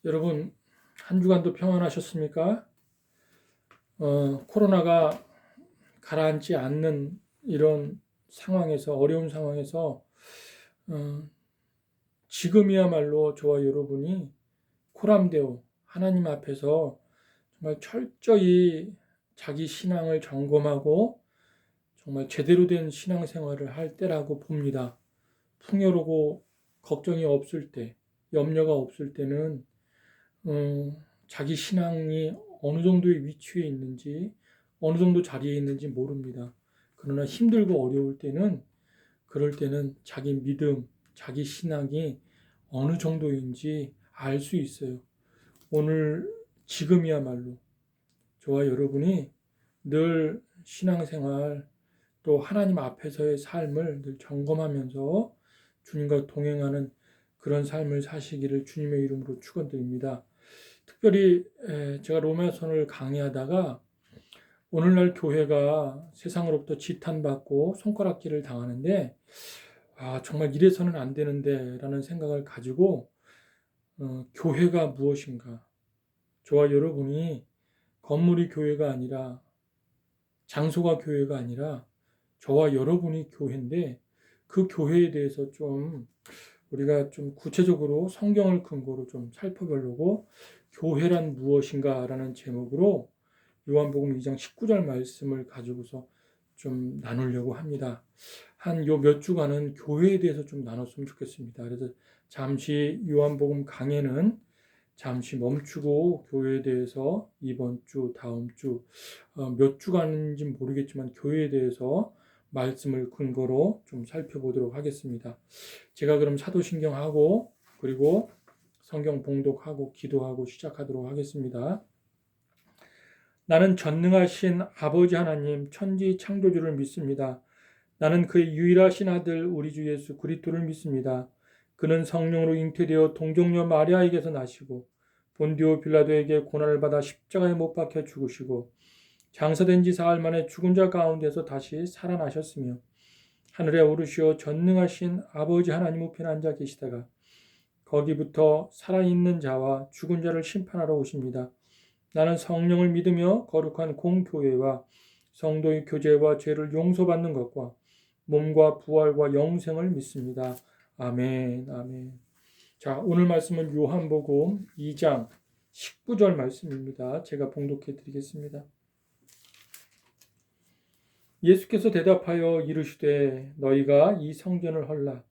여러분, 한 주간도 평안하셨습니까? 코로나가 가라앉지 않는 이런 상황에서, 어려운 상황에서, 어, 지금이야말로 저와 여러분이 코람데오, 하나님 앞에서 정말 철저히 자기 신앙을 점검하고 정말 제대로 된 신앙생활을 할 때라고 봅니다. 풍요로고 걱정이 없을 때, 염려가 없을 때는 자기 신앙이 어느 정도의 위치에 있는지, 어느 정도 자리에 있는지 모릅니다. 그러나 힘들고 어려울 때는, 그럴 때는 자기 믿음, 자기 신앙이 어느 정도인지 알 수 있어요. 오늘, 지금이야말로 저와 여러분이 늘 신앙생활, 또 하나님 앞에서의 삶을 늘 점검하면서 주님과 동행하는 그런 삶을 사시기를 주님의 이름으로 축원드립니다. 특별히 제가 로마서를 강의하다가 오늘날 교회가 세상으로부터 지탄받고 손가락질을 당하는데 정말 이래서는 안 되는데 라는 생각을 가지고 교회가 무엇인가, 저와 여러분이 건물이 교회가 아니라, 장소가 교회가 아니라 저와 여러분이 교회인데, 그 교회에 대해서 좀 우리가 좀 구체적으로 성경을 근거로 좀 살펴보려고 교회란 무엇인가라는 제목으로 요한복음 2장 19절 말씀을 가지고서 좀 나누려고 합니다. 한 요 몇 주간은 교회에 대해서 좀 나눴으면 좋겠습니다. 그래서 잠시 요한복음 강해는 잠시 멈추고 교회에 대해서 이번 주, 다음 주 몇 주간인지 모르겠지만 교회에 대해서 말씀을 근거로 좀 살펴보도록 하겠습니다. 제가 그럼 사도신경하고 그리고 성경 봉독하고 기도하고 시작하도록 하겠습니다. 나는 전능하신 아버지 하나님 천지 창조주를 믿습니다. 나는 그의 유일하신 아들 우리 주 예수 그리스도를 믿습니다. 그는 성령으로 잉태되어 동정녀 마리아에게서 나시고 본디오 빌라도에게 고난을 받아 십자가에 못 박혀 죽으시고 장사된 지 사흘 만에 죽은 자 가운데서 다시 살아나셨으며 하늘에 오르시어 전능하신 아버지 하나님 우편에 앉아 계시다가 거기부터 살아있는 자와 죽은 자를 심판하러 오십니다. 나는 성령을 믿으며 거룩한 공교회와 성도의 교제와 죄를 용서받는 것과 몸과 부활과 영생을 믿습니다. 아멘, 아멘. 자, 오늘 말씀은 요한복음 2장 19절 말씀입니다. 제가 봉독해 드리겠습니다. 예수께서 대답하여 이르시되 너희가 이 성전을 헐라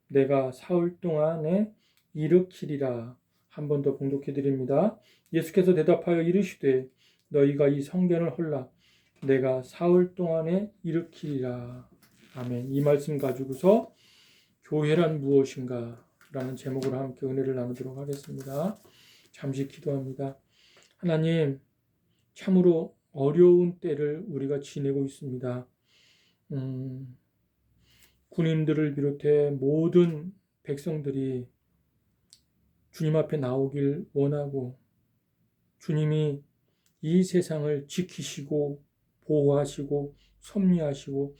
내가 사흘 동안에 일으키리라. 한 번 더 봉독해 드립니다. 예수께서 대답하여 이르시되 너희가 이 성전을 헐라 내가 사흘 동안에 일으키리라. 아멘. 이 말씀 가지고서 교회란 무엇인가 라는 제목으로 함께 은혜를 나누도록 하겠습니다. 잠시 기도합니다. 하나님, 참으로 어려운 때를 우리가 지내고 있습니다. 군인들을 비롯해 모든 백성들이 주님 앞에 나오길 원하고 주님이 이 세상을 지키시고 보호하시고 섭리하시고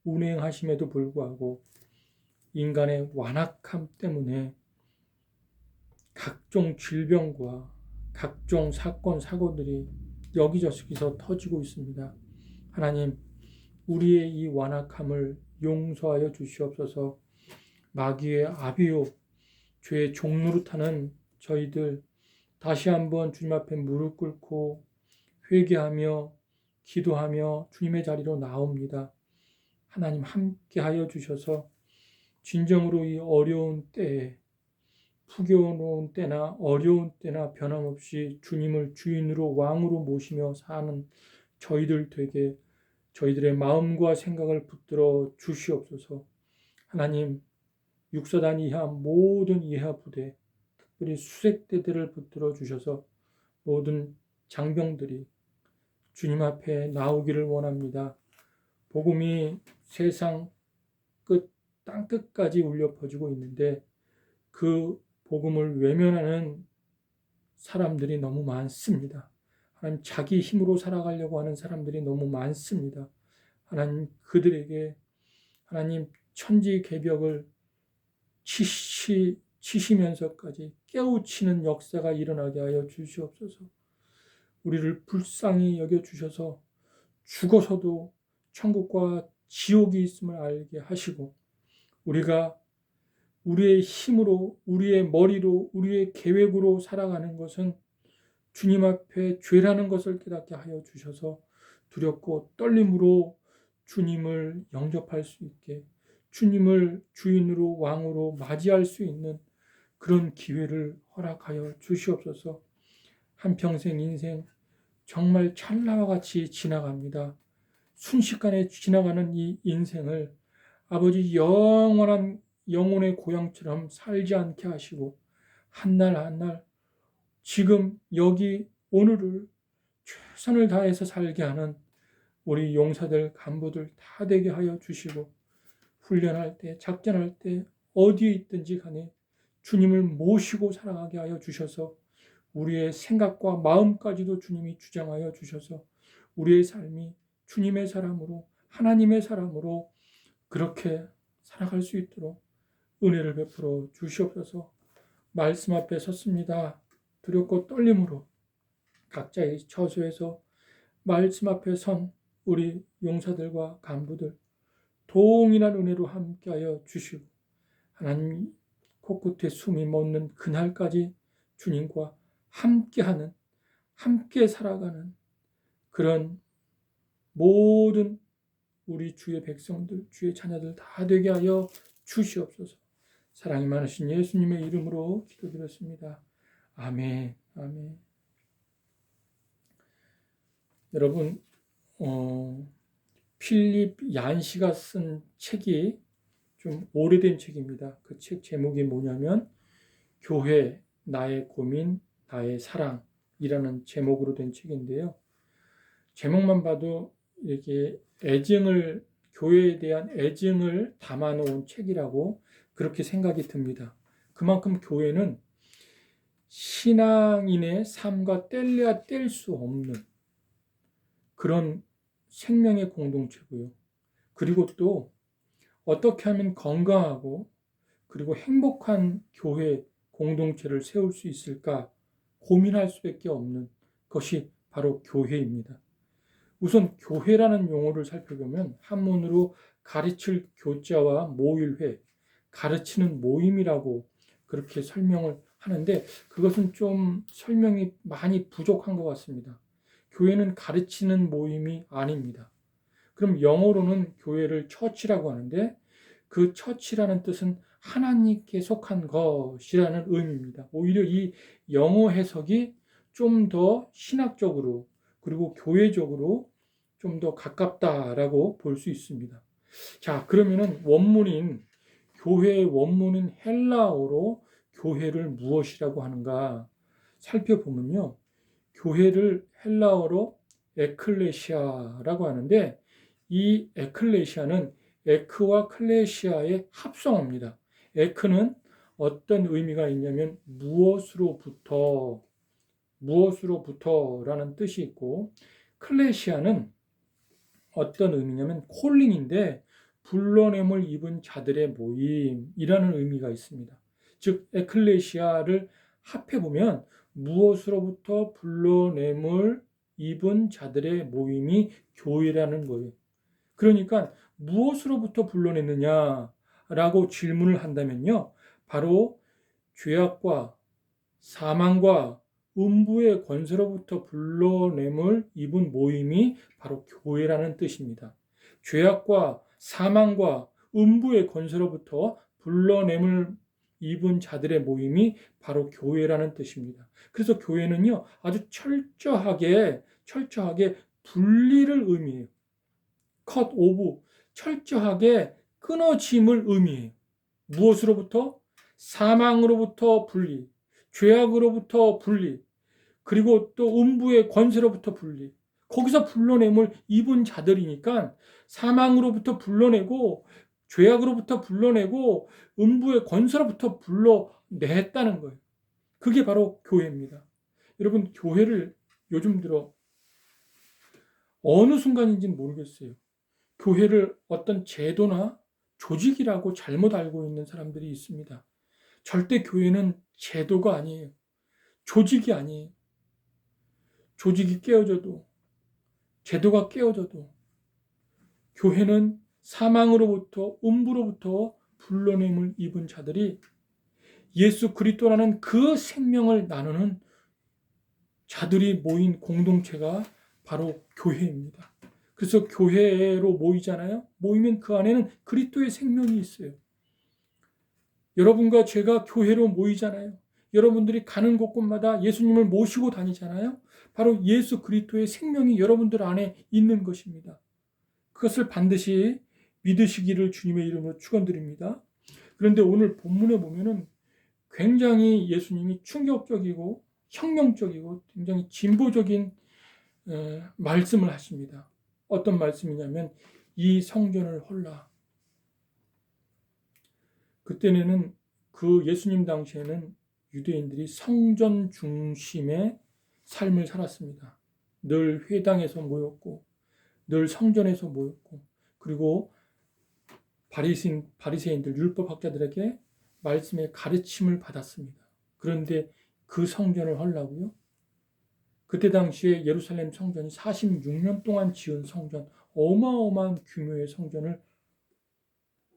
운행하심에도 불구하고 인간의 완악함 때문에 각종 질병과 각종 사건 사고들이 여기저기서 터지고 있습니다. 하나님, 우리의 이 완악함을 용서하여 주시옵소서. 마귀의 아비요 죄의 종노릇하는 저희들 다시 한번 주님 앞에 무릎 꿇고 회개하며 기도하며 주님의 자리로 나옵니다. 하나님 함께하여 주셔서 진정으로 이 어려운 때에, 풍요로운 때나 어려운 때나 변함없이 주님을 주인으로 왕으로 모시며 사는 저희들 되게 저희들의 마음과 생각을 붙들어 주시옵소서. 하나님, 육사단 이하 모든 이하 부대, 특별히 수색대들을 붙들어 주셔서 모든 장병들이 주님 앞에 나오기를 원합니다. 복음이 세상 끝, 땅 끝까지 울려 퍼지고 있는데 그 복음을 외면하는 사람들이 너무 많습니다. 하나님, 자기 힘으로 살아가려고 하는 사람들이 너무 많습니다. 하나님, 그들에게 하나님 천지개벽을 치시면서까지 깨우치는 역사가 일어나게 하여 주시옵소서. 우리를 불쌍히 여겨주셔서 죽어서도 천국과 지옥이 있음을 알게 하시고, 우리가 우리의 힘으로, 우리의 머리로, 우리의 계획으로 살아가는 것은 주님 앞에 죄라는 것을 깨닫게 하여 주셔서 두렵고 떨림으로 주님을 영접할 수 있게, 주님을 주인으로 왕으로 맞이할 수 있는 그런 기회를 허락하여 주시옵소서. 한평생 인생 정말 찰나와 같이 지나갑니다. 순식간에 지나가는 이 인생을 아버지 영원한 영혼의 고향처럼 살지 않게 하시고, 한날 한날 지금 여기 오늘을 최선을 다해서 살게 하는 우리 용사들, 간부들 다 되게 하여 주시고, 훈련할 때, 작전할 때 어디에 있든지 간에 주님을 모시고 살아가게 하여 주셔서 우리의 생각과 마음까지도 주님이 주장하여 주셔서 우리의 삶이 주님의 사람으로, 하나님의 사람으로 그렇게 살아갈 수 있도록 은혜를 베풀어 주시옵소서. 말씀 앞에 섰습니다. 두렵고 떨림으로 각자의 처소에서 말씀 앞에 선 우리 용사들과 간부들 동일한 은혜로 함께하여 주시고, 하나님 코끝에 숨이 멎는 그날까지 주님과 함께하는, 함께 살아가는 그런 모든 우리 주의 백성들, 주의 자녀들 다 되게 하여 주시옵소서. 사랑이 많으신 예수님의 이름으로 기도드렸습니다. 아멘. 아멘. 여러분, 필립 얀시가 쓴 책이 좀 오래된 책입니다. 그 책 제목이 뭐냐면 교회, 나의 고민, 나의 사랑이라는 제목으로 된 책인데요. 제목만 봐도 이렇게 교회에 대한 애증을 담아놓은 책이라고 그렇게 생각이 듭니다. 그만큼 교회는 신앙인의 삶과 뗄래야 뗄 수 없는 그런 생명의 공동체고요. 그리고 또 어떻게 하면 건강하고 그리고 행복한 교회 공동체를 세울 수 있을까 고민할 수밖에 없는 것이 바로 교회입니다. 우선 교회라는 용어를 살펴보면 한문으로 가르칠 교자와 모일회, 가르치는 모임이라고 그렇게 설명을 하는데, 그것은 좀 설명이 많이 부족한 것 같습니다. 교회는 가르치는 모임이 아닙니다. 그럼 영어로는 교회를 처치라고 하는데, 그 처치라는 뜻은 하나님께 속한 것이라는 의미입니다. 오히려 이 영어 해석이 좀 더 신학적으로 그리고 교회적으로 좀 더 가깝다라고 볼 수 있습니다. 자, 그러면은 교회의 원문인 헬라어로 교회를 무엇이라고 하는가 살펴보면요. 교회를 헬라어로 에클레시아라고 하는데, 이 에클레시아는 에크와 클레시아의 합성어입니다. 에크는 어떤 의미가 있냐면 무엇으로부터라는 뜻이 있고, 클레시아는 어떤 의미냐면 콜링인데 불러냄을 입은 자들의 모임이라는 의미가 있습니다. 즉 에클레시아를 합해보면 무엇으로부터 불러냄을 입은 자들의 모임이 교회라는 거예요. 그러니까 무엇으로부터 불러냈느냐라고 질문을 한다면요, 바로 죄악과 사망과 음부의 권세로부터 불러냄을 입은 모임이 바로 교회라는 뜻입니다. 죄악과 사망과 음부의 권세로부터 불러냄을 입은 자들의 모임이 바로 교회라는 뜻입니다. 그래서 교회는요, 아주 철저하게 분리를 의미해요. 컷 오브, 철저하게 끊어짐을 의미해요. 무엇으로부터? 사망으로부터 분리, 죄악으로부터 분리, 그리고 또 음부의 권세로부터 분리. 거기서 불러냄을 입은 자들이니까 사망으로부터 불러내고 죄악으로부터 불러내고 음부의 권세로부터 불러냈다는 거예요. 그게 바로 교회입니다. 여러분, 교회를 요즘 들어 어느 순간인지는 모르겠어요. 교회를 어떤 제도나 조직이라고 잘못 알고 있는 사람들이 있습니다. 절대 교회는 제도가 아니에요. 조직이 아니에요. 조직이 깨어져도, 제도가 깨어져도 교회는 사망으로부터, 음부로부터 불러냄을 입은 자들이 예수 그리스도라는 그 생명을 나누는 자들이 모인 공동체가 바로 교회입니다. 그래서 교회로 모이잖아요. 모이면 그 안에는 그리스도의 생명이 있어요. 여러분과 제가 교회로 모이잖아요. 여러분들이 가는 곳곳마다 예수님을 모시고 다니잖아요. 바로 예수 그리스도의 생명이 여러분들 안에 있는 것입니다. 그것을 반드시 믿으시기를 주님의 이름으로 축원드립니다. 그런데 오늘 본문에 보면은 굉장히 예수님이 충격적이고 혁명적이고 굉장히 진보적인 말씀을 하십니다. 어떤 말씀이냐면 이 성전을 헐라. 그때는 그 예수님 당시에는 유대인들이 성전 중심의 삶을 살았습니다. 늘 회당에서 모였고 늘 성전에서 모였고 그리고 바리새인들 율법학자들에게 말씀의 가르침을 받았습니다. 그런데 그 성전을 헐라고요? 그때 당시에 예루살렘 성전이 46년 동안 지은 성전, 어마어마한 규모의 성전을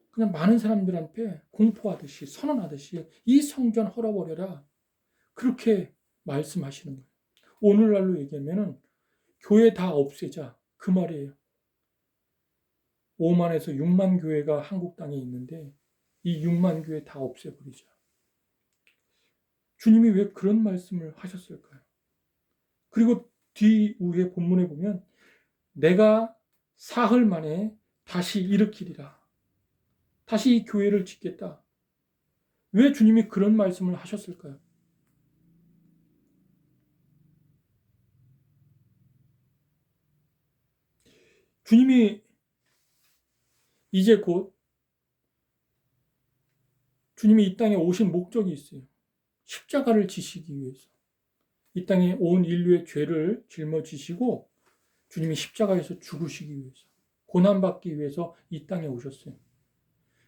그냥 많은 사람들한테 공포하듯이 선언하듯이 이 성전 헐어버려라. 그렇게 말씀하시는 거예요. 오늘날로 얘기하면은 교회 다 없애자. 그 말이에요. 5만에서 6만 교회가 한국 땅에 있는데 이 6만 교회 다 없애버리자. 주님이 왜 그런 말씀을 하셨을까요? 그리고 뒤후에 본문에 보면 내가 사흘 만에 다시 일으키리라. 다시 이 교회를 짓겠다. 왜 주님이 그런 말씀을 하셨을까요? 주님이 이제 곧 주님이 이 땅에 오신 목적이 있어요. 십자가를 지시기 위해서. 이 땅에 온 인류의 죄를 짊어지시고 주님이 십자가에서 죽으시기 위해서, 고난받기 위해서 이 땅에 오셨어요.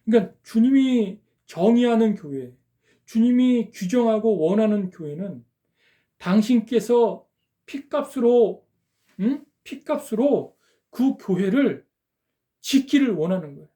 그러니까 주님이 정의하는 교회, 주님이 규정하고 원하는 교회는 당신께서 핏값으로 그 교회를 짓기를 원하는 거예요.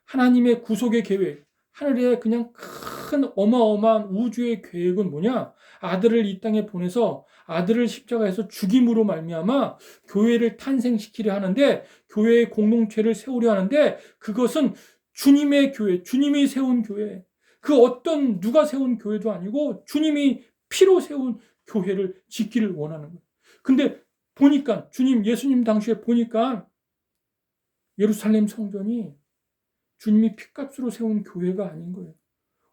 하나님의 구속의 계획, 하늘에 그냥 큰 어마어마한 우주의 계획은 뭐냐? 아들을 이 땅에 보내서 아들을 십자가에서 죽임으로 말미암아 교회를 탄생시키려 하는데, 교회의 공동체를 세우려 하는데, 그것은 주님의 교회, 주님이 세운 교회, 그 어떤 누가 세운 교회도 아니고 주님이 피로 세운 교회를 짓기를 원하는 거예요. 근데 보니까 주님, 예수님 당시에 보니까 예루살렘 성전이 주님이 핏값으로 세운 교회가 아닌 거예요.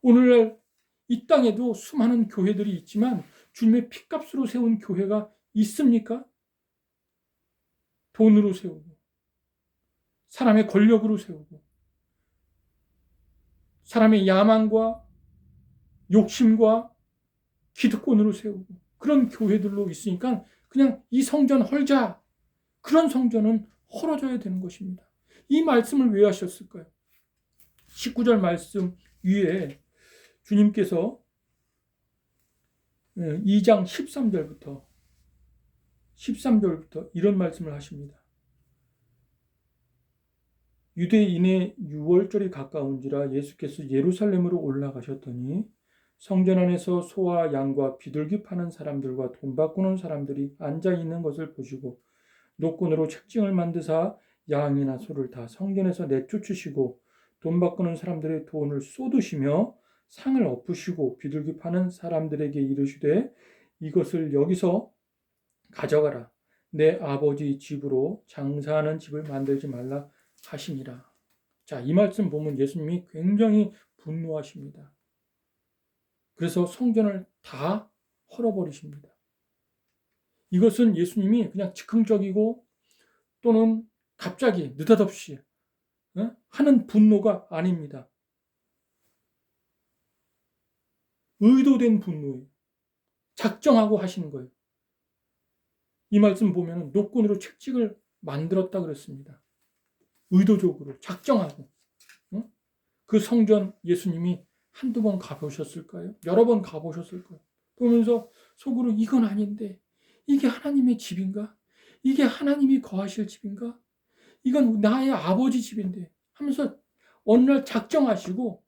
오늘날 이 땅에도 수많은 교회들이 있지만 주님의 핏값으로 세운 교회가 있습니까? 돈으로 세우고 사람의 권력으로 세우고 사람의 야망과 욕심과 기득권으로 세우고 그런 교회들로 있으니까 그냥 이 성전 헐자. 그런 성전은 헐어져야 되는 것입니다. 이 말씀을 왜 하셨을까요? 19절 말씀 위에 주님께서 2장 13절부터 이런 말씀을 하십니다. 유대인의 유월절이 가까운지라 예수께서 예루살렘으로 올라가셨더니 성전 안에서 소와 양과 비둘기 파는 사람들과 돈 바꾸는 사람들이 앉아 있는 것을 보시고 노끈으로 책징을 만드사 양이나 소를 다 성전에서 내쫓으시고 돈 바꾸는 사람들의 돈을 쏟으시며 상을 엎으시고 비둘기 파는 사람들에게 이르시되 이것을 여기서 가져가라. 내 아버지 집으로 장사하는 집을 만들지 말라 하시니라. 자, 이 말씀 보면 예수님이 굉장히 분노하십니다. 그래서 성전을 다 헐어버리십니다. 이것은 예수님이 그냥 즉흥적이고 또는 갑자기 느닷없이 하는 분노가 아닙니다. 의도된 분노예요. 작정하고 하시는 거예요. 이 말씀 보면 노끈으로 책찍을 만들었다 그랬습니다. 의도적으로 작정하고 그 성전 예수님이 한두 번 가보셨을까요? 여러 번 가보셨을까요? 보면서 속으로 이건 아닌데, 이게 하나님의 집인가? 이게 하나님이 거하실 집인가? 이건 나의 아버지 집인데 하면서 어느 날 작정하시고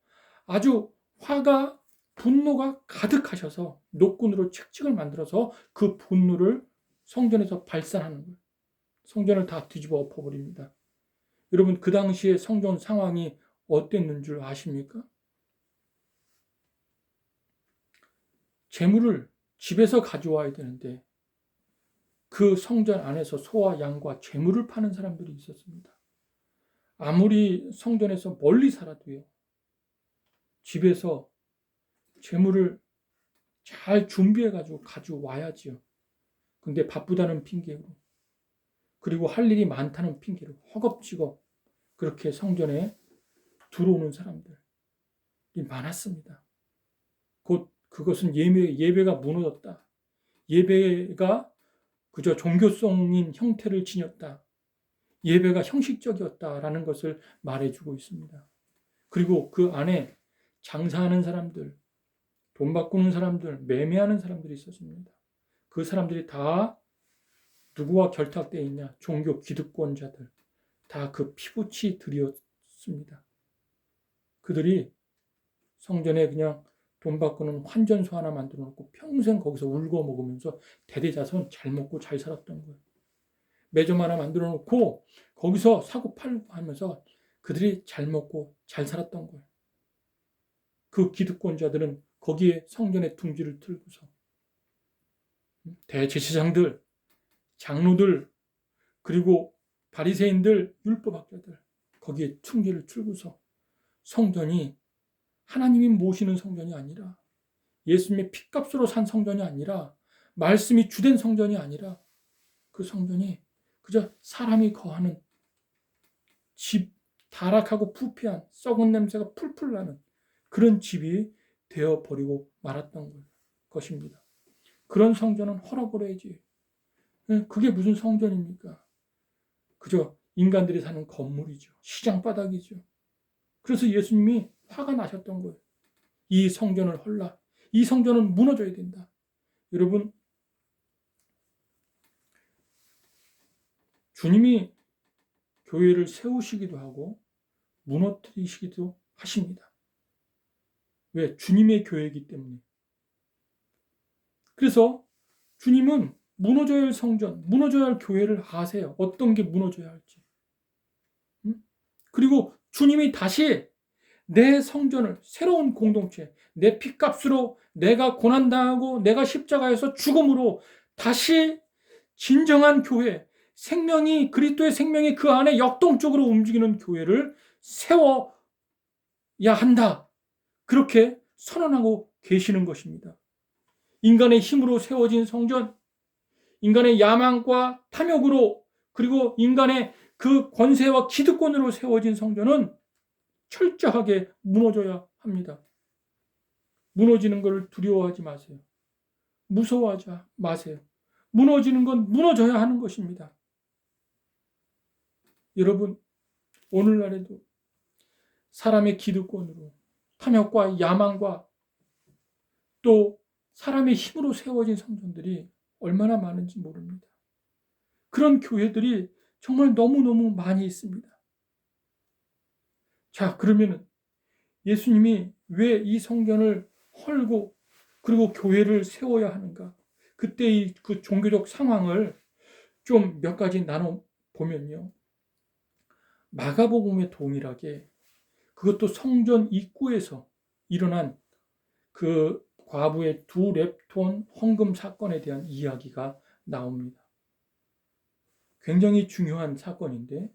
아주 화가 분노가 가득하셔서 노끈으로 책찍을 만들어서 그 분노를 성전에서 발산하는 거예요. 성전을 다 뒤집어 엎어버립니다. 여러분, 그 당시에 성전 상황이 어땠는 줄 아십니까? 재물을 집에서 가져와야 되는데 그 성전 안에서 소와 양과 재물을 파는 사람들이 있었습니다. 아무리 성전에서 멀리 살아도요, 집에서 재물을 잘 준비해가지고 가져와야지요. 근데 바쁘다는 핑계로, 그리고 할 일이 많다는 핑계로 허겁지겁 그렇게 성전에 들어오는 사람들이 많았습니다. 곧 그것은 예배가 무너졌다. 예배가 그저 종교성인 형태를 지녔다. 예배가 형식적이었다라는 것을 말해주고 있습니다. 그리고 그 안에 장사하는 사람들, 돈 바꾸는 사람들, 매매하는 사람들이 있었습니다. 그 사람들이 다 누구와 결탁되어 있냐? 종교 기득권자들. 다 그 피부치들이었습니다. 그들이 성전에 그냥 돈 바꾸는 환전소 하나 만들어 놓고 평생 거기서 울고 먹으면서 대대자손 잘 먹고 잘 살았던 거예요. 매점 하나 만들어 놓고 거기서 사고 팔고 하면서 그들이 잘 먹고 잘 살았던 거예요. 그 기득권자들은 거기에 성전의 둥지를 틀고서 대제사장들, 장로들, 그리고 바리새인들, 율법학자들 거기에 둥지를 틀고서 성전이 하나님이 모시는 성전이 아니라 예수님의 핏값으로 산 성전이 아니라 말씀이 주된 성전이 아니라 그 성전이 그저 사람이 거하는 집, 타락하고 부패한 썩은 냄새가 풀풀 나는 그런 집이 되어버리고 말았던 것입니다. 그런 성전은 헐어버려야지. 그게 무슨 성전입니까? 그저 인간들이 사는 건물이죠. 시장 바닥이죠. 그래서 예수님이 화가 나셨던 거예요. 이 성전을 헐라. 이 성전은 무너져야 된다. 여러분, 주님이 교회를 세우시기도 하고 무너뜨리시기도 하십니다. 왜? 주님의 교회이기 때문에. 그래서 주님은 무너져야 할 성전, 무너져야 할 교회를 아세요. 어떤 게 무너져야 할지. 그리고 주님이 다시 내 성전을, 새로운 공동체, 내 핏값으로 내가 고난당하고 내가 십자가에서 죽음으로 다시 진정한 교회, 생명이, 그리스도의 생명이 그 안에 역동적으로 움직이는 교회를 세워야 한다. 그렇게 선언하고 계시는 것입니다. 인간의 힘으로 세워진 성전, 인간의 야망과 탐욕으로, 그리고 인간의 그 권세와 기득권으로 세워진 성전은 철저하게 무너져야 합니다. 무너지는 것을 두려워하지 마세요. 무서워하지 마세요. 무너지는 건 무너져야 하는 것입니다. 여러분, 오늘날에도 사람의 기득권으로 탐욕과 야망과 또 사람의 힘으로 세워진 성전들이 얼마나 많은지 모릅니다. 그런 교회들이 정말 너무너무 많이 있습니다. 자, 그러면 예수님이 왜 이 성전을 헐고 그리고 교회를 세워야 하는가? 그때의 그 종교적 상황을 좀 몇 가지 나눠 보면요. 마가복음에 동일하게 그것도 성전 입구에서 일어난 그 과부의 두 렙톤 헌금 사건에 대한 이야기가 나옵니다. 굉장히 중요한 사건인데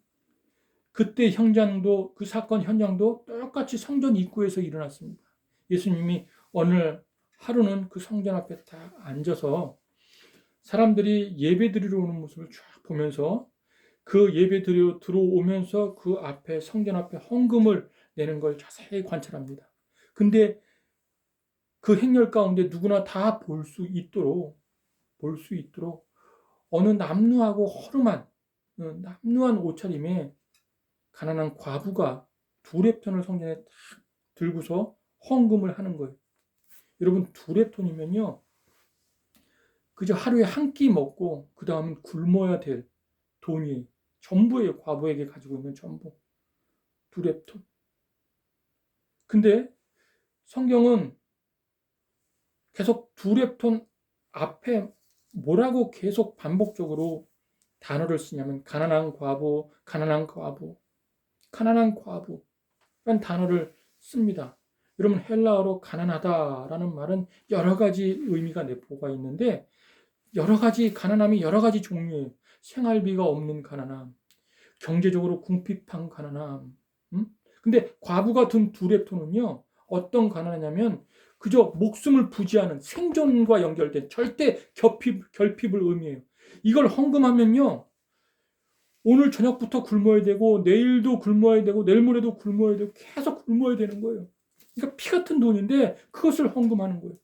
그때 현장도, 그 사건 현장도 똑같이 성전 입구에서 일어났습니다. 예수님이 어느 하루는 그 성전 앞에 딱 앉아서 사람들이 예배 드리러 오는 모습을 쫙 보면서 그 예배 드리러 들어오면서 그 앞에, 성전 앞에 헌금을 내는 걸 자세히 관찰합니다. 근데 그 행렬 가운데 누구나 다 볼 수 있도록 어느 남루하고 허름한 남루한 옷차림에 가난한 과부가 두 렙톤을 성전에 딱 들고서 헌금을 하는 거예요. 여러분, 2렙톤이면요, 그저 하루에 한 끼 먹고 그 다음은 굶어야 될 돈이 전부예요. 과부에게 가지고 있는 전부. 2렙톤. 근데 성경은 계속 2렙톤 앞에 뭐라고 계속 반복적으로 단어를 쓰냐면 가난한 과부, 가난한 과부, 가난한 과부라는 단어를 씁니다. 여러분, 헬라어로 가난하다라는 말은 여러 가지 의미가 내포가 있는데 여러 가지 가난함이 여러 가지 종류예요. 생활비가 없는 가난함, 경제적으로 궁핍한 가난함. 근데 과부가 든 2렙톤은요, 어떤 가난하냐면 그저 목숨을 부지하는 생존과 연결된 절대 결핍을 의미해요. 이걸 헌금하면요, 오늘 저녁부터 굶어야 되고 내일도 굶어야 되고 내일 모레도 굶어야 되고 계속 굶어야 되는 거예요. 그러니까 피 같은 돈인데 그것을 헌금하는 거예요.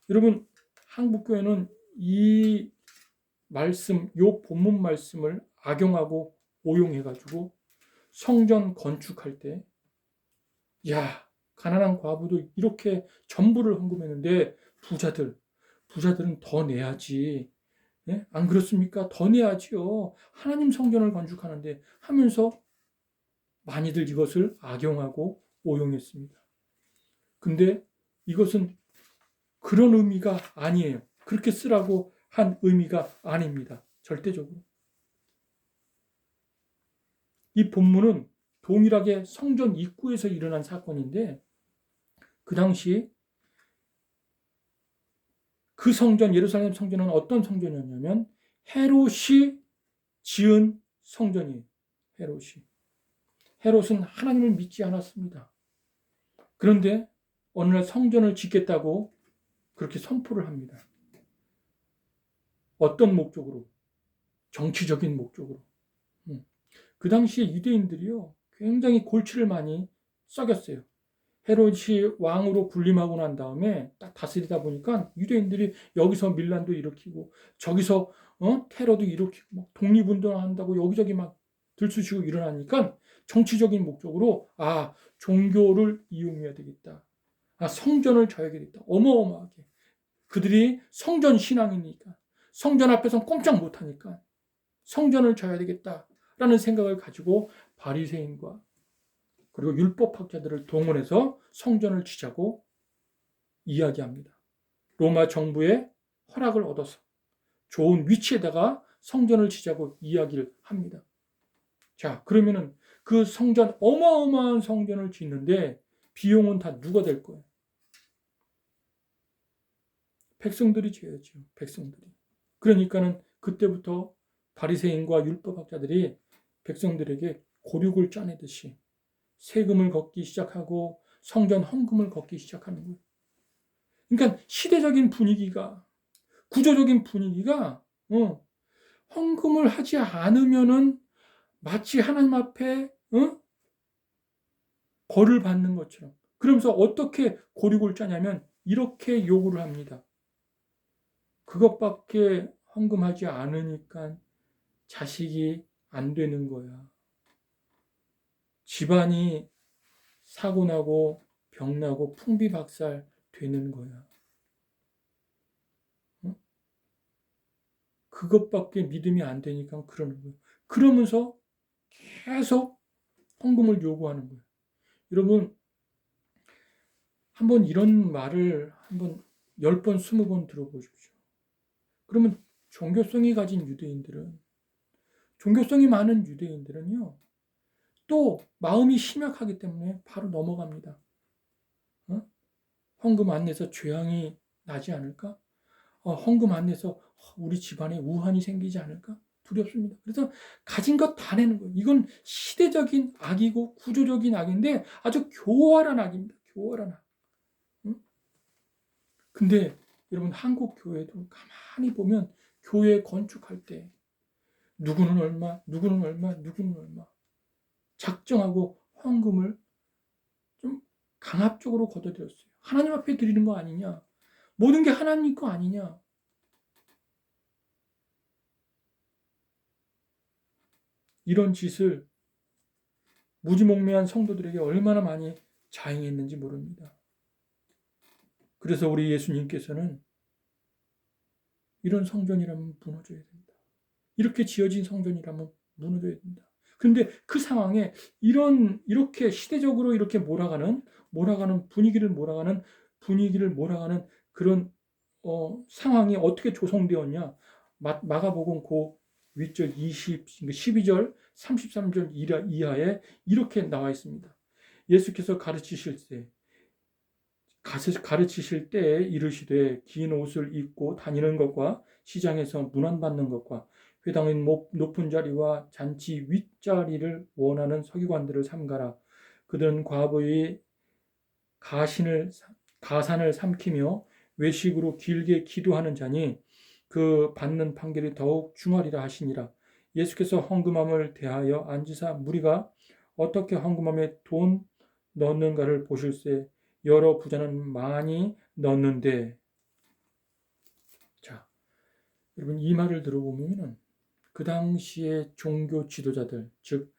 여러분, 한국교회는 이 말씀, 요 본문 말씀을 악용하고 오용해가지고 성전 건축할 때, 야, 가난한 과부도 이렇게 전부를 헌금했는데 부자들은 더 내야지. 예? 안 그렇습니까? 더 내야지요. 하나님 성전을 건축하는데 하면서 많이들 이것을 악용하고 오용했습니다. 근데 이것은 그런 의미가 아니에요. 그렇게 쓰라고 한 의미가 아닙니다. 절대적으로. 이 본문은 동일하게 성전 입구에서 일어난 사건인데 그 당시 그 성전, 예루살렘 성전은 어떤 성전이었냐면 헤롯이 지은 성전이에요. 헤롯은 하나님을 믿지 않았습니다. 그런데 어느 날 성전을 짓겠다고 그렇게 선포를 합니다. 어떤 목적으로? 정치적인 목적으로. 그 당시에 유대인들이요, 굉장히 골치를 많이 썩였어요. 헤롯이 왕으로 군림하고 난 다음에 딱 다스리다 보니까 유대인들이 여기서 밀란도 일으키고 저기서 테러도 일으키고 막 독립운동한다고 여기저기 막 들쑤시고 일어나니까 정치적인 목적으로 종교를 이용해야 되겠다. 성전을 져야겠다. 어마어마하게. 그들이 성전 신앙이니까 성전 앞에서 꼼짝 못하니까 성전을 져야 되겠다라는 생각을 가지고 바리새인과 그리고 율법학자들을 동원해서 성전을 지자고 이야기합니다. 로마 정부의 허락을 얻어서 좋은 위치에다가 성전을 지자고 이야기를 합니다. 자, 그러면은 그 성전, 어마어마한 성전을 짓는데 비용은 다 누가 될 거예요? 백성들이 져야죠. 백성들이. 그러니까는 그때부터 바리새인과 율법학자들이 백성들에게 고륙을 짜내듯이 세금을 걷기 시작하고 성전 헌금을 걷기 시작하는 거예요. 그러니까 시대적인 분위기가, 구조적인 분위기가 헌금을 하지 않으면은 마치 하나님 앞에 벌을 받는 것처럼. 그러면서 어떻게 고륙을 짜냐면 이렇게 요구를 합니다. 그것밖에 헌금하지 않으니까 자식이 안 되는 거야. 집안이 사고나고 병나고 풍비박살 되는 거야. 그것밖에 믿음이 안 되니까 그러는 거예요. 그러면서 계속 헌금을 요구하는 거예요. 여러분, 한번 이런 말을 한번 10번, 20번 들어보십시오. 그러면 종교성이 많은 유대인들은요, 또 마음이 심약하기 때문에 바로 넘어갑니다. 헌금 안 내서 죄앙이 나지 않을까? 헌금 안 내서 우리 집안에 우환이 생기지 않을까? 두렵습니다. 그래서 가진 것 다 내는 거예요. 이건 시대적인 악이고 구조적인 악인데 아주 교활한 악입니다. 교활한 악. 근데 여러분, 한국 교회도 가만히 보면 교회 건축할 때 누구는 얼마, 누구는 얼마, 누구는 얼마 작정하고 헌금을 좀 강압적으로 걷어들였어요. 하나님 앞에 드리는 거 아니냐? 모든 게 하나님 거 아니냐? 이런 짓을 무지몽매한 성도들에게 얼마나 많이 자행했는지 모릅니다. 그래서 우리 예수님께서는 이런 성전이라면 무너져야 된다. 이렇게 지어진 성전이라면 무너져야 된다. 그런데 그 상황에 이렇게 시대적으로 이렇게 몰아가는 분위기를 몰아가는 그런 상황이 어떻게 조성되었냐? 마가복음 그 윗절 12절, 33절 이하에 이렇게 나와 있습니다. 예수께서 가르치실 때에 이르시되 긴 옷을 입고 다니는 것과 시장에서 문안받는 것과 회당의 높은 자리와 잔치 윗자리를 원하는 서기관들을 삼가라. 그들은 과부의 가산을 삼키며 외식으로 길게 기도하는 자니 그 받는 판결이 더욱 중하리라 하시니라. 예수께서 헌금함을 대하여 앉으사 무리가 어떻게 헌금함에 돈 넣는가를 보실세. 여러 부자는 많이 넣는데. 자, 여러분 이 말을 들어보면 그 당시에 종교 지도자들, 즉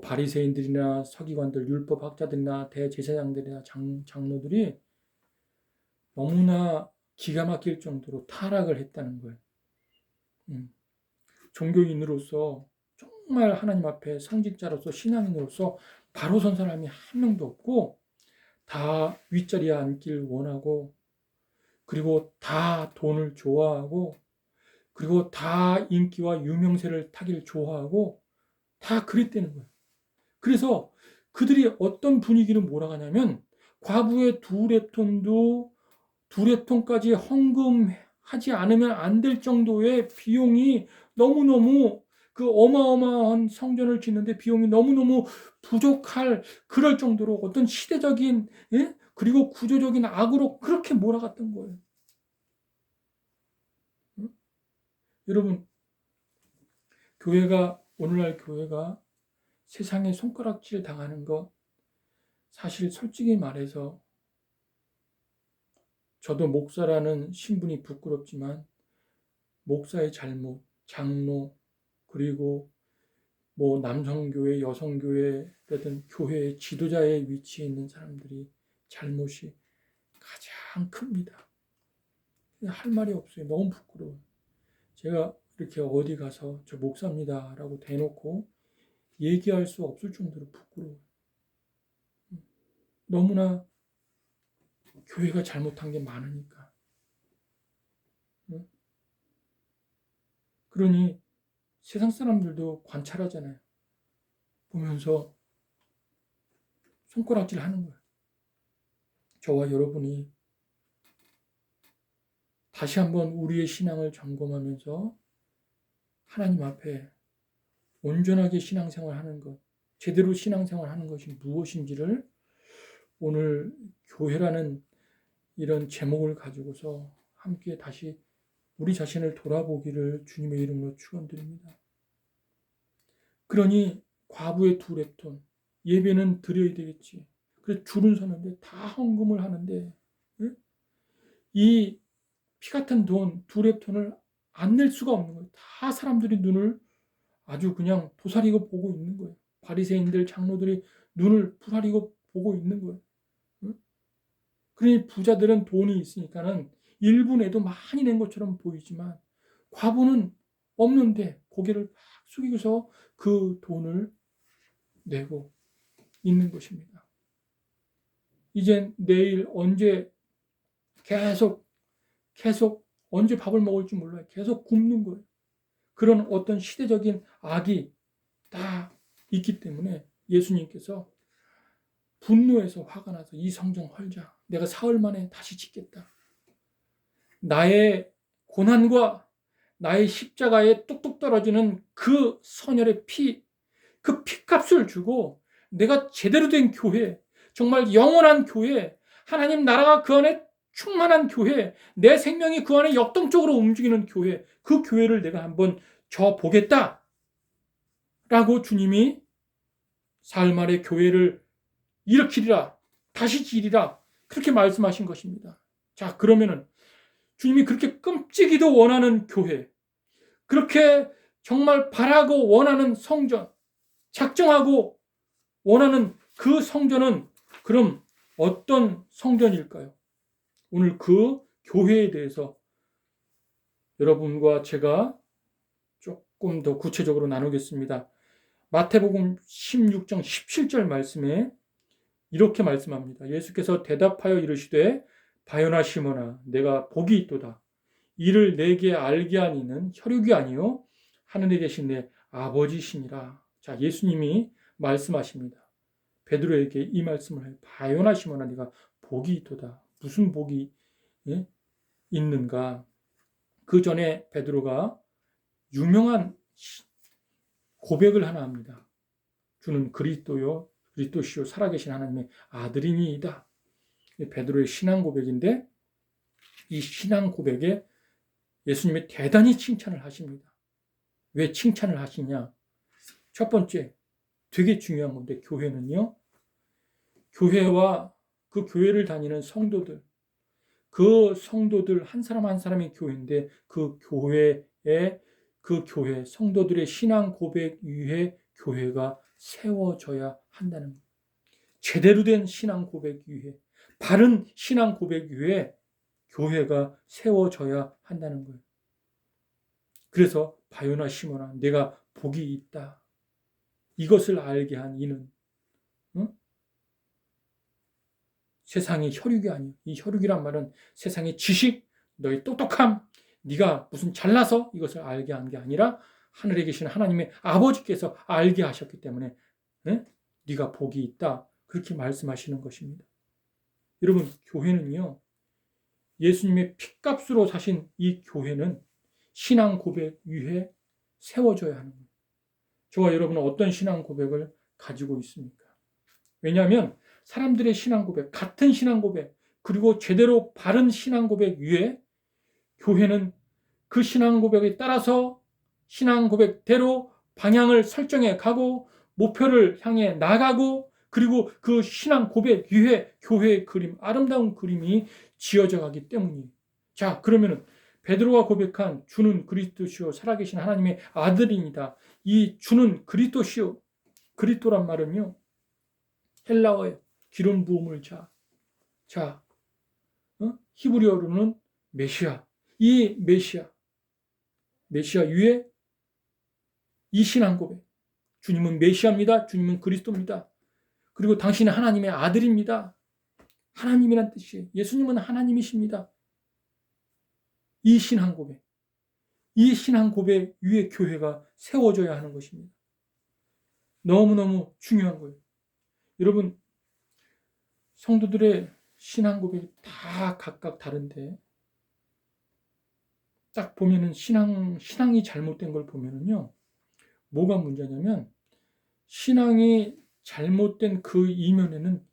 바리새인들이나 서기관들, 율법학자들이나 대제사장들이나 장로들이 너무나 기가 막힐 정도로 타락을 했다는 거예요. 종교인으로서 정말 하나님 앞에 상직자로서 신앙인으로서 바로 선 사람이 한 명도 없고 다 윗자리에 앉길 원하고 그리고 다 돈을 좋아하고 그리고 다 인기와 유명세를 타길 좋아하고 다 그랬다는 거예요. 그래서 그들이 어떤 분위기를 몰아가냐면 과부의 두 렙톤까지 헌금하지 않으면 안 될 정도의 비용이 너무너무 그 어마어마한 성전을 짓는데 비용이 너무너무 부족할 그럴 정도로 어떤 시대적인 그리고 구조적인 악으로 그렇게 몰아갔던 거예요. 여러분 오늘날 교회가 세상에 손가락질 당하는 것 사실 솔직히 말해서 저도 목사라는 신분이 부끄럽지만 목사의 잘못, 장로 그리고 남성교회, 여성교회라든 교회의 지도자의 위치에 있는 사람들이 잘못이 가장 큽니다. 할 말이 없어요. 너무 부끄러워요. 제가 이렇게 어디 가서 저 목사입니다 라고 대놓고 얘기할 수 없을 정도로 부끄러워요. 너무나 교회가 잘못한 게 많으니까. 그러니 세상 사람들도 관찰하잖아요. 보면서 손가락질 하는 거예요. 저와 여러분이 다시 한번 우리의 신앙을 점검하면서 하나님 앞에 온전하게 신앙생활하는 것, 제대로 신앙생활하는 것이 무엇인지를 오늘 교회라는 이런 제목을 가지고서 함께 다시 우리 자신을 돌아보기를 주님의 이름으로 축원드립니다. 그러니 과부의 두 렙톤 예배는 드려야 되겠지. 그래서 줄은 서는데 다 헌금을 하는데 이 피 같은 돈 두 렙톤을 안 낼 수가 없는 거예요. 다 사람들이 눈을 아주 그냥 도사리고 보고 있는 거예요. 바리새인들 장로들이 눈을 부사리고 보고 있는 거예요. 그러니 부자들은 돈이 있으니까는 일부 내도 많이 낸 것처럼 보이지만 과부는 없는데 고개를 막 숙이고서 그 돈을 내고 있는 것입니다. 이젠 내일 언제 계속 언제 밥을 먹을지 몰라요. 계속 굶는 거예요. 그런 어떤 시대적인 악이 다 있기 때문에 예수님께서 분노해서 화가 나서 이 성전 헐자. 내가 사흘 만에 다시 짓겠다. 나의 고난과 나의 십자가에 뚝뚝 떨어지는 그 선열의 그 피값을 주고 내가 제대로 된 교회, 정말 영원한 교회, 하나님 나라가 그 안에 충만한 교회, 내 생명이 그 안에 역동적으로 움직이는 교회, 그 교회를 내가 한번 져보겠다 라고 주님이 사흘 만에 교회를 일으키리라, 다시 지리라 그렇게 말씀하신 것입니다. 자, 그러면은 주님이 그렇게 끔찍이도 원하는 교회, 그렇게 정말 바라고 원하는 성전, 작정하고 원하는 그 성전은 그럼 어떤 성전일까요? 오늘 그 교회에 대해서 여러분과 제가 조금 더 구체적으로 나누겠습니다. 마태복음 16장 17절 말씀에 이렇게 말씀합니다. 예수께서 대답하여 이르시되 바요나 시몬아 내가 복이 있도다. 이를 내게 알게 한 이는 혈육이 아니요 하늘에 계신 내 아버지시니라. 자, 예수님이 말씀하십니다. 베드로에게 이 말씀을 해요. 바요나 시몬아 네가 복이 있도다. 무슨 복이 있는가? 그 전에 베드로가 유명한 고백을 하나 합니다. 주는 그리스도시요 살아계신 하나님의 아들이니이다. 베드로의 신앙 고백인데 이 신앙 고백에 예수님이 대단히 칭찬을 하십니다. 왜 칭찬을 하시냐? 첫 번째, 되게 중요한 건데 교회는요. 교회와 그 교회를 다니는 성도들, 그 성도들 한 사람 한 사람이 교회인데 그 교회 성도들의 신앙 고백 위에 교회가 세워져야 한다는 거예요. 제대로 된 신앙 고백 위에, 바른 신앙 고백 위에 교회가 세워져야 한다는 거예요. 그래서 바요나 시몬아 내가 복이 있다. 이것을 알게 한 이는 세상의 혈육이 아니에요. 이 혈육이란 말은 세상의 지식, 너의 똑똑함, 네가 무슨 잘나서 이것을 알게 한 게 아니라 하늘에 계신 하나님의 아버지께서 알게 하셨기 때문에 네가 복이 있다. 그렇게 말씀하시는 것입니다. 여러분, 교회는요. 예수님의 핏값으로 사신 이 교회는 신앙 고백 위에 세워져야 하는 거예요. 저와 여러분은 어떤 신앙 고백을 가지고 있습니까? 왜냐하면 사람들의 신앙 고백, 같은 신앙 고백, 그리고 제대로 바른 신앙 고백 위에 교회는 그 신앙 고백에 따라서 신앙 고백대로 방향을 설정해 가고 목표를 향해 나가고 그리고 그 신앙 고백 위에 교회의 그림, 아름다운 그림이 지어져 가기 때문이에요. 자, 그러면은 베드로가 고백한 주는 그리스도시요 살아계신 하나님의 아들입니다. 이 주는 그리스도시요. 그리스도란 말은요. 헬라어예요. 기름 부음을 자, 히브리어로는 메시아. 이 메시아 위에 이 신앙 고백. 주님은 메시아입니다. 주님은 그리스도입니다. 그리고 당신은 하나님의 아들입니다. 하나님이란 뜻이에요. 예수님은 하나님이십니다. 이 신앙 고백. 이 신앙 고백 위에 교회가 세워져야 하는 것입니다. 너무너무 중요한 거예요. 여러분, 성도들의 신앙 고백이 다 각각 다른데 딱 보면은 신앙이 잘못된 걸 보면은요. 뭐가 문제냐면 신앙이 잘못된 그 이면에는